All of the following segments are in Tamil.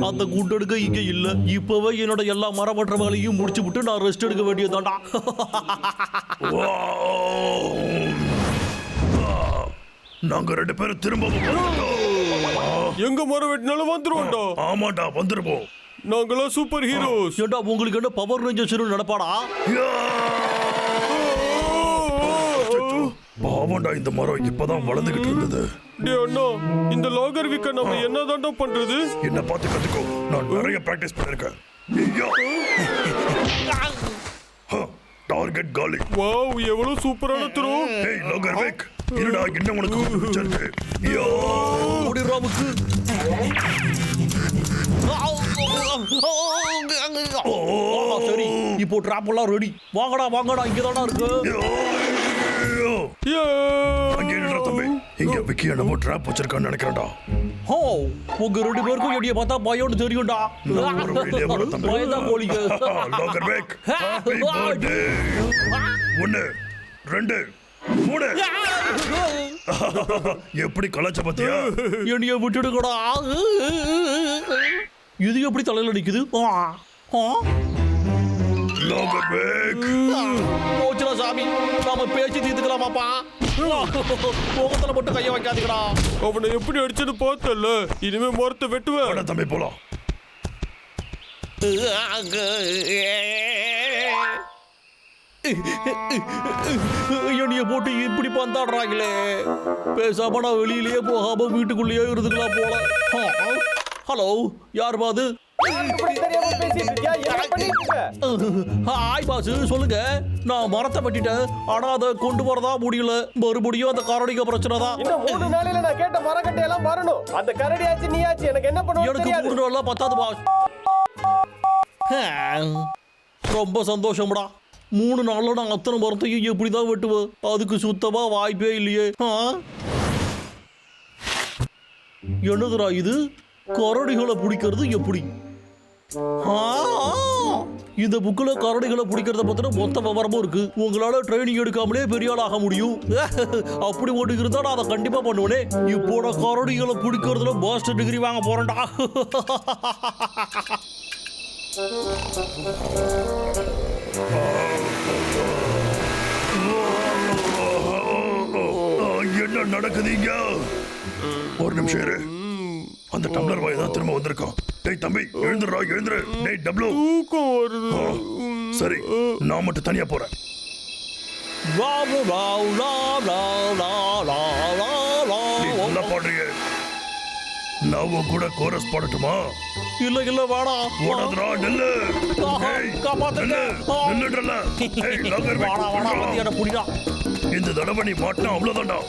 அந்த குண்டெடுக்க இங்க இல்ல. இப்பவே என்னோட எல்லா மரமற்ற வேலையும் முடிச்சு விட்டு நான் ரெஸ்ட் எடுக்க வேண்டியதாண்டா. நாங்க 2 பேரும் திரும்ப எங்க மரம் வெட்டினாலும் வந்துருவோம்டா. ஆமாண்டா வந்துருவோம். நாங்களாம் சூப்பர் ஹீரோஸ். ஏண்டா உங்களுக்கு என்ன பவர் ரேஞ்சர்ஸ் நடப்பாடா? பாவண்டா இந்த மரம் இப்பதான் வளர்ந்துகிட்டு இருந்தது. டேய் அண்ணா, இந்த லாகர் விக்க நம்ம என்னதான்டா பண்றது? என்ன பார்த்து கத்துக்கோ. நான் நிறைய பிராக்டிஸ் பண்ணிருக்கேன். டார்கெட் காலி. வாவ், எவ்வளவு சூப்பரான த்ரோ. டேய் லாகர் விக், இருடா என்ன உனக்கு பிடிச்சிருக்கு? ஓடிராவுக்கு சரி, இப்போ டிராப் எல்லாம் ரெடி. வாங்கடா வாங்கடா, இங்கதானா இருக்கு. தம்பி, இங்க விக்கி நம்ம டிராப் வச்சிருக்கான்னு நினைக்கிறேன்டா. ஹோ, உங்க 2 பேருக்கும் என்னைய பார்த்தா பயம்னு தெரியும்டா. பயந்தான் கோழிங்க. லாகர் விக், ஹேப்பி பர்த்டே. 1 2 3 எப்படி கலாச்ச பத்தியா? என்னைய விட்டுடுங்கடா. இது எப்படி தலையில நிக்குது? லாகர் விக், போச்சுடா சாமி, நாம பேச்சு தீர்த்துக்கலாமாப்பா. முகத்துல மட்டும் கைய வைக்காதீங்கடா. அவனை எப்படி அடிச்சது பார்த்தல. இனிமே மரத்தை வெட்டுவேன். தம்பி போலாம். என்னைய போட்டு இப்படி பந்தாடுறாங்களே. பேசாம நான் வெளியிலேயே போகாம வீட்டுக்குள்ளேயே இருந்துக்கலாம் போல. ஹலோ, யார் பாது? ஹாய் பாஸ், சொல்லுங்க. நான் மரத்தை வெட்டிட்டேன், ஆனா அதை கொண்டு வரதா முடியல. மறுபடியும் அந்த கரடிக பிரச்சனை தான். இன்னும் 3 நாளையில நான் கேட்ட மரக்கட்டை எல்லாம் வரணும். அந்த கரடி ஆச்சு நீ ஆச்சு, எனக்கு என்ன பண்ணுவோம் எனக்கு தெரியாது. 3 நாள்லாம் பத்தாது பாஸ். ரொம்ப சந்தோஷம்டா. 3 நாள்ல நான் அத்தனை மரத்தையும் எப்படிதான் வெட்டுவேன்? அதுக்கு சுத்தமா வாய்ப்பே இல்லையே. என்னதுடா இது? கரடிகளை பிடிக்கிறது எப்படி? இந்த புக்ல கரடிகளை பிடிக்கிறத பத்தின மொத்த விவரமும் இருக்கு. உங்களால ட்ரைனிங் எடுக்காமலே பெரிய ஆள் ஆக முடியும். அப்படி ஒன்று இருந்தா நான் அதை கண்டிப்பா பண்ணுவேனே. இப்போ நான் கரடிகளை பிடிக்கிறதுல மாஸ்டர் டிகிரி வாங்க போறேன்டா. என்ன நடக்குதுங்க? ஒரு நிமிஷம் இரு. அந்த டம்ளர் வாய் தான் திரும்ப வந்திருக்கான். டேய் தம்பி, எழுந்துடுறா எழுந்துரு. டேய் டப்ளு, தூக்கம் வருது. சரி, நான் மட்டும் தனியா போறேன். நல்லா பாடுறீங்க. நான் உன் கூட கோரஸ் பாடட்டுமா? இல்ல இல்ல வேடா. ஓடாதடா, நில்லு. காப்பாத்துங்க. நில்லுடல. ஏய் லாகர் விக், வாடா வாடா, வந்து என்ன புடிடா. இந்த தடவை நீ மாட்டினா அவ்வளவுதான்டா.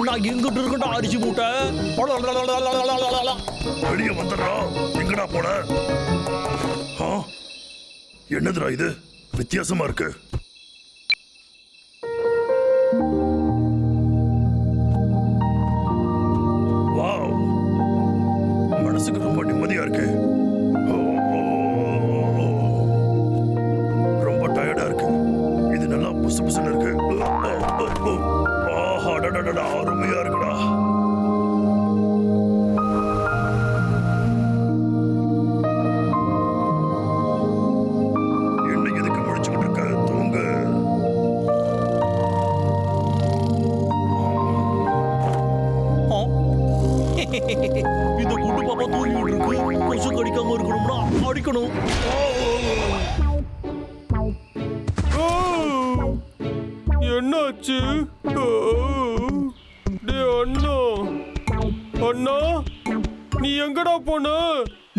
நான் எங்கிட்டு இருக்கட்டா அரிசி மூட்டை. வெளியே வந்துடுறா. எங்கடா போன? என்னதுடா இது? வித்தியாசமா இருக்கு. வாவ், மனசுக்கு ரொம்ப நிம்மதியா இருக்கு. ரொம்ப டயர்டா இருக்கு. இது நல்லா புசு புசுன்னு இருக்கு. அருமையா இருக்குடா. என்ன எதுக்கு முடிச்சுக்கிட்டு இருக்க? தூங்கு. இந்த குண்டு பாப்பா தூங்கிட்டு இருக்கு. கொசு கடிக்காம இருக்கணும்னா அடிக்கணும். என்னாச்சு? டேய் அண்ணா, அண்ணா நீ எங்கடா போன?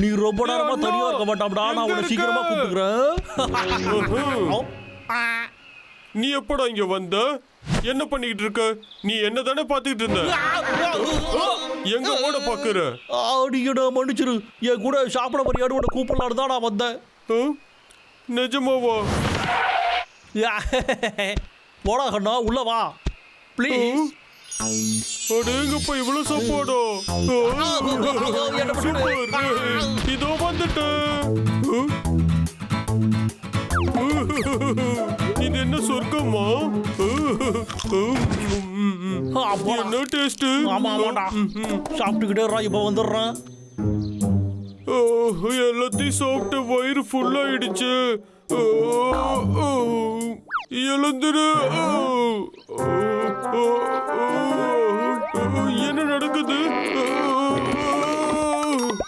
நீ ரொம்ப நேரமா தனியா இருக்க மாட்டாம்டா. நான் உன்னை சீக்கிரமா கூப்பிட்டுக்கிறேன். நீ எப்படா இங்க வந்த? என்ன பண்ணிக்கிட்டு இருக்க? நீ என்ன தானே பாத்துக்கிட்டு இருந்த? எங்க ஓட பாக்குற? அடிக்கடா மன்னிச்சிரு. என் கூட சாப்பிட வரியாடு உன்னை கூப்பிடலான்னு தான் நான் வந்தேன். நிஜமாவா? போடா கண்ணா, உள்ள வா ப்ளீஸ். அடேங்கப்பா, இவ்வளவு சாப்பாடோ? இதோ வந்துட்டேன். இது என்ன சொர்க்கமா? வேணுமா அப்பா. என்ன டேஸ்ட் ஆமா ஆமாடா சாப்பிட்டுக்கிட்டே இப்ப வந்துடுறான் எல்லாத்தையும் சாப்பிட்டு வயிறு ஃபுல் ஆயிடுச்சு எழுந்துரு என்ன நடக்குது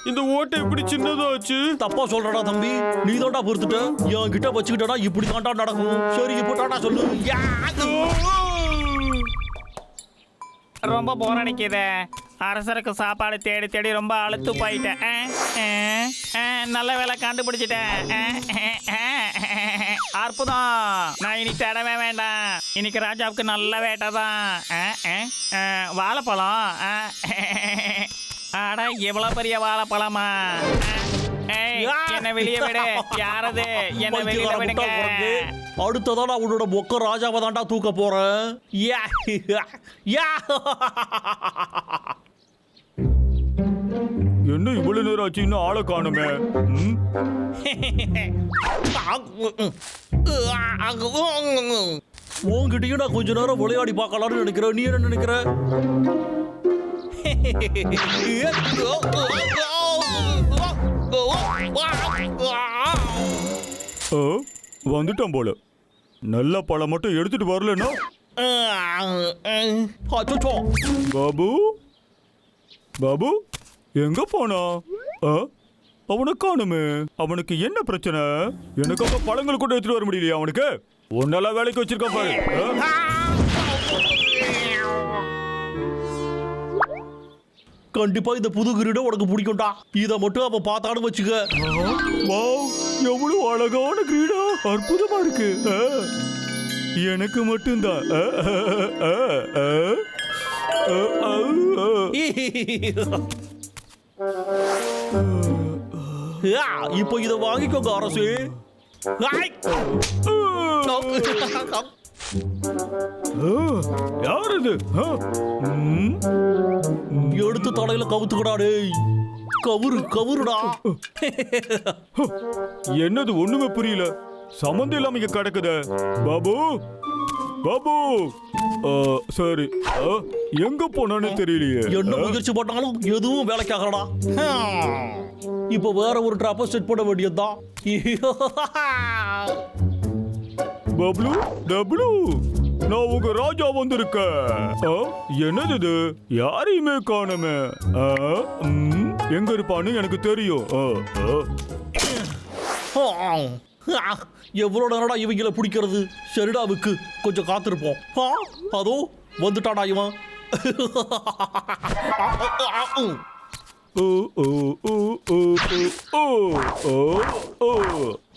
இந்த ஓட்டை எப்படி சின்னதாச்சு தப்பா சொல்றடா தம்பி நீ தான்டா பொறுத்துட்ட என் கிட்ட வச்சுக்கிட்டா இப்படி தான்டா நடக்கும் சரி இப்போ டாடா சொல்லு யா! ரொம்ப போர் அடிக்குது அரசருக்கு சாப்பாடு தேடி தேடி ரொம்ப அழுத்து போயிட்டேன் நல்ல வேலை கண்டுபிடிச்சிட்டேன் அற்புதம் நான் இன்னைக்கு தேடவே வேண்டாம் இன்னைக்கு ராஜாவுக்கு நல்ல வேட்டை தான் வாழைப்பழம் அட எவ்வளவு பெரிய வாழைப்பழமா என்ன வெளியே விடு யாரது என்ன வெளியே விடுங்க அடுத்ததான் நான் உன்னோட மொக்க ராஜாவை தான்டா தூக்க போறேன் யா! யா! என்ன இவ்வளவு நேரம் ஆச்சு இன்னும் ஆளை காணுமே உன்கிட்டயும் நான் கொஞ்ச நேரம் விளையாடி பார்க்கலாம்னு நினைக்கிறேன் நீ என்ன நினைக்கிற வந்துட்டான் போல நல்ல பழம் மட்டும் எடுத்துட்டு வரலன்னா அச்சோ பாபு பாபு எங்க போனா அவனை காணுமே அவனுக்கு என்ன பிரச்சனை எனக்கு அப்ப பழங்கள் கூட எடுத்துட்டு வர முடியலையா அவனுக்கு உன்னெல்லாம் வேலைக்கு வச்சிருக்கான் பாரு கண்டிப்பா இந்த புது கிரீட உனக்கு பிடிக்கும்டா இத மட்டும் அவன் பார்த்தான்னு வச்சுக்க வாவ் எவ்வளவு அழகான கிரீடா அற்புதமா இருக்கு எனக்கு மட்டும்தான் இப்போ இத வாங்கிக்கோங்க அரசு யார் இது எடுத்து தலையில கவுத்துக்கடாடே கவுருடா என்னது ஒண்ணுமே புரியல சம்மந்தம் இல்லாம இங்க கிடக்குது பாபு பாபு சரி எங்க போனான்னு தெரியலையே என்ன முயற்சி பண்ணாலும் எதுவும் வேலைக்காகடா இப்போ வேற ஒரு ட்ராப்ப செட் பண்ண வேண்டியதுதான் பப்ளு டப்ளு நான் உங்க ராஜா வந்திருக்கேன் என்னது இது யாரையுமே காணுமே எங்க இருப்பான்னு எனக்கு தெரியும் எவ்வளவு நேரடா இவங்கள பிடிக்கிறது சரிடாவுக்கு கொஞ்சம் காத்திருப்போம் அதோ வந்துட்டாடா இவன்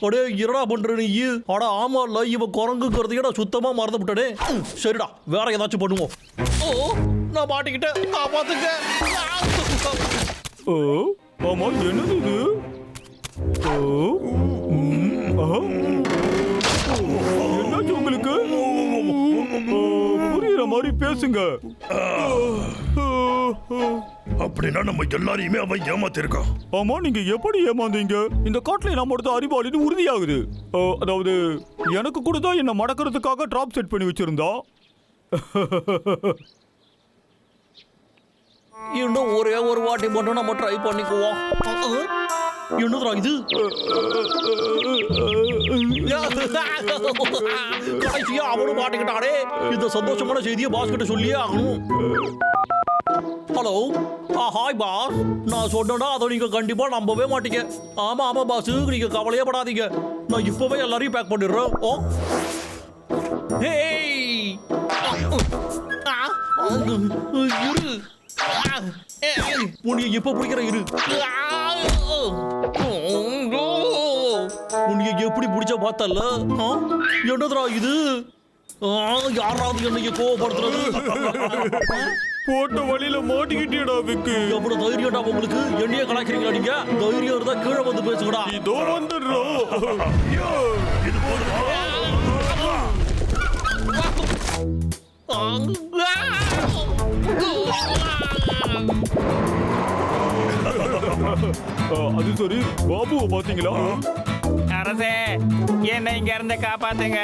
அடே என்னடா பண்ற நீ அட ஆமா இல்ல இவன் குரங்குங்கிறதையே நான் சுத்தமா மறந்து விட்டனே சரிடா வேற ஏதாச்சும் பண்ணுவோம் நான் மாட்டிக்கிட்டேன் காப்பாத்துங்க ஆமா என்னது இது என்னாச்சு உங்களுக்கு புரியுற மாதிரி பேசுங்க அப்படின்னா நம்ம எல்லாரையுமே அவன் ஏமாத்திருக்கான் ஆமா நீங்க எப்படி ஏமாந்தீங்க இந்த காட்டுல நம்ம அடுத்த அறிவாளின்னு உறுதியாகுது அதாவது எனக்கு கூட தான் என்ன மடக்கிறதுக்காக டிராப் செட் பண்ணி வச்சிருந்தா இன்னும் ஒரே ஒரு வாட்டி மட்டும் நம்ம ட்ரை பண்ணிக்குவோம் என்னதுடா இது கடைசியா அவனும் மாட்டிக்கிட்டானே இந்த சந்தோஷமான செய்தியை பாஸ் கிட்ட சொல்லியே ஆகணும் ஹலோ ஹாய் பாஸ் நான் சொன்னா அதை நீங்க கண்டிப்பா நம்பவே மாட்டீங்க ஆமா ஆமா பாஸ் நீங்க கவலையே படாதீங்க நான் இப்பவே எல்லாரையும் பேக் பண்ணிடுறேன் ஓ ஹேய் இரு உன்னை எப்ப பிடிக்கிற இரு உன்னை எப்படி பிடிச்ச பார்த்தல என்னதுடா இது யாராவது என்னைய கோவப்படுத்துறது போட்ட வழியில மாட்டிக்கிட்டேடா விக்கு எவ்வளவு தைரியம்டா உங்களுக்கு என்னைய கலாய்க்கிறீங்களா நீங்க தைரியம் இருந்தா கீழே வந்து பேசுங்கடா இதோ வந்துடுறோம் இது அது சரி பாபுவை பாத்தீங்களா அரசே என்னை இங்க இருந்து காப்பாத்துங்க